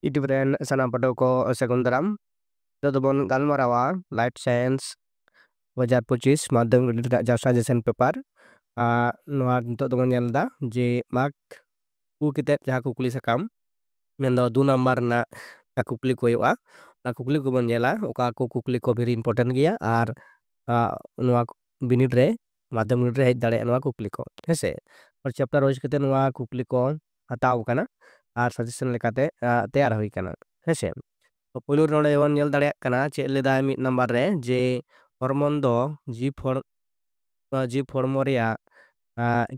YouTube ren sanam pato ko sagun daram dodobon galmarawa life science 2025 madam suggestion paper noa nitok dong nyel da je mak ku kitet jaha kukuli sakam mendo 2 number na kukuli ko huyuga kukuli ko bon nyela oka ko kukuli ko very important geya ar noa binit re madam binit re hej dare noa kukuli ko hese or chapter wise kete noa kukuli ko hataw kana ar suggestion lekate teyar huy kana hese puylu node on nyel dare kana che leda mid number re je hormone do G Formoria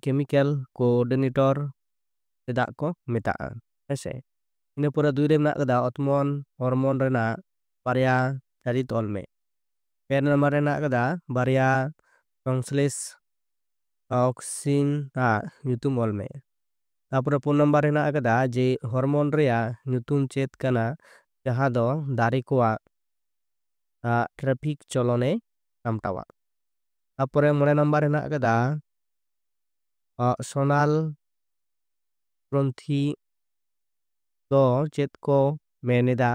chemical coordinator sedak ko meta'a hese ina pura 2 re menak kada hormone rena barya cari tol me per number rena kada barya সংশ্লেষ auxin nyutum ol me tapore pun number rena kada je hormone rea nyutum chet kana jaha do dari koa traffic cholone amtawa tapore mone number rena kada sonal ग्रंथि do chet ko meneda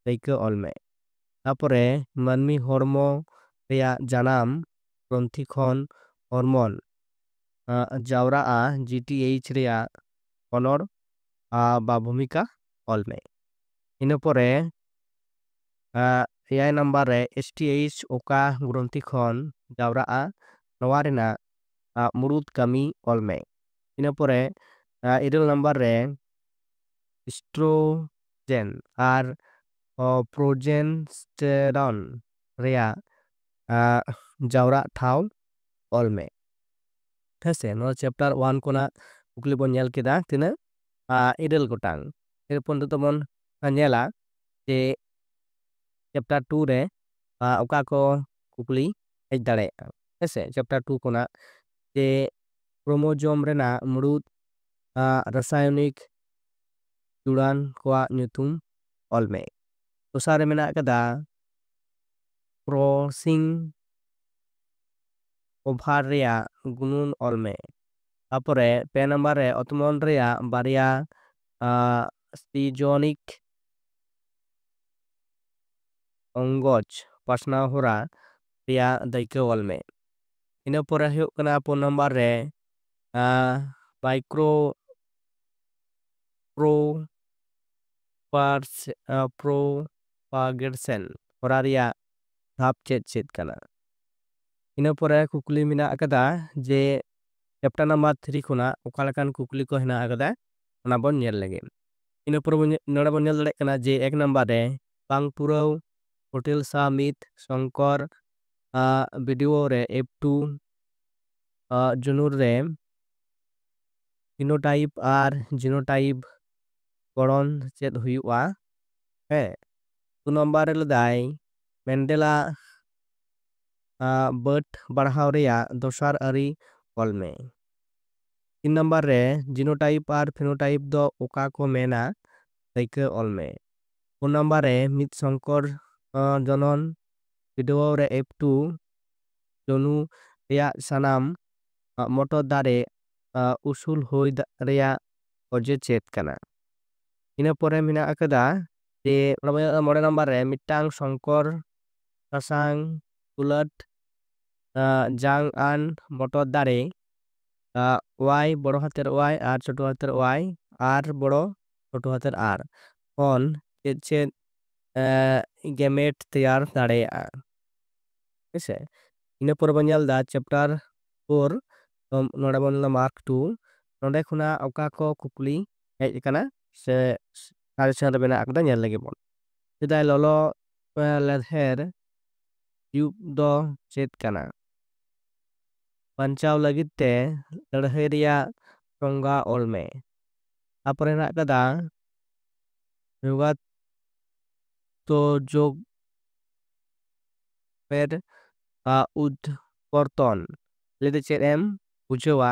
daike olme tapore manmi hormo reya janam ग्रंथि khon hormone jawra GTH reya honor ba bhumika olme ina pore eyai number re STH oka ग्रंथि khon jawra noa rena murut kami olme ina pore iril number re estrogen ar progesterone reya jawra thaw olme hese no chapter 1 kona kukli bon nyel keda tina iril gotang erpon tomon nyela je chapter 2 re oka ko kukli hej dare hese chapter 2 kona je chromosome rena murut rasayonik juran koa nyutum olme dosar re menak kada crossing over reya gunun olme tapore pe number re otmon reya barya sphygonic ongoj pasna hora reya daike olme ina pore huyuk kana pon number re micro propagation hora reya dhap chet kana ina pore kukli menak akada je chapter number 3 khona okalekan kukli ko hena akada ona bon nyel lege ina pore nora bon nyel dare kana je 1 number re bang purau hotel summit shankar video re f2 junur re phenotype ar genotype koron chet huyuga he 2 number re ledai Mandela birth barhaw reya dosar ari olme 3 number re genotype ar phenotype do oka ko mena daike olme 4 number re mid shankar jonon video re f2 jonu reya sanam motor dare usul hoi reya oje chet kana ina pore menak akada je mode number re mitang shankar sasang ulat jang an motor dare y বড় হাতের y আর ছোট হাতের y আর বড় ছোট হাতের r on chet gamete তৈয়ার দাঁড়ায়া হইছে ina pore bon nyel da chapter 4 node bon mark 2 node khuna oka ko kukli hej kana se suggestion re menak akada nyel lege bon sedai lolo ledher yub do chet kana banchaw lagit te ladhai reya tonga olme apore henak kada yoga to jog per udporton lede chet em bujewa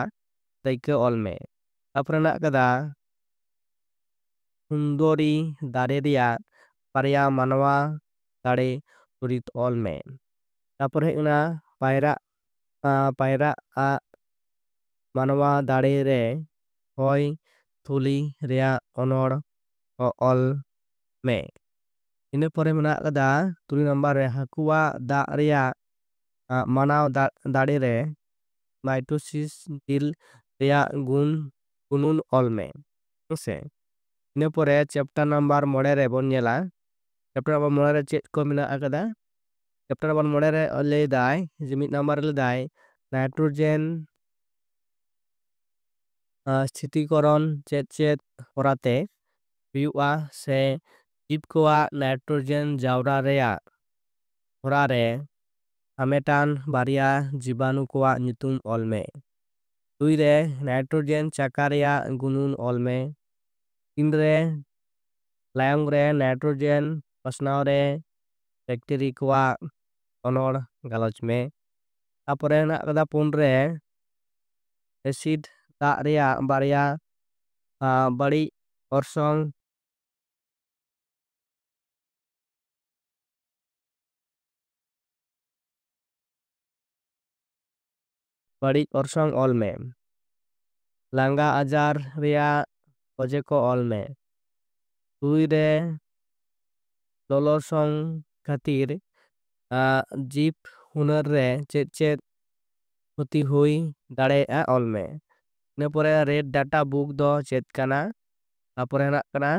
daike olme apore henak kada sundori dare reya parya manwa dare turit olme tapore hekna paira manwa dare re hoi thuli reya onor ol me. Ina pore menak kada 3 number re hakuwak dak reyak manaw dare re mitosis dil reyak gunun olme. Hengse. Ina pore chapter number 5 re bon nyela. Chapter number 5 re chet ko menak akada. Chapter number 5 re lay dai je mid number le dai nitrogen স্থিতিকরণ chet horate huyuga se jib koak nitrogen jawra reyak hora re hametan barya jibanu koak nyutum olme. 2 re nitrogen chaka reyak gunun olme. 3 re layong re nitrogen pasnaw re bacteria koak onor galoch me. Tapore henak kada 4 re acid dak reyak barya badik orsong olme. Langga ajar reyak oje ko olme. 2 re lolosong khatir jib hunar re chet ক্ষতি হুই দাঁড়ায় olme. Ina pore red data book do chet kana. Tapore henak kana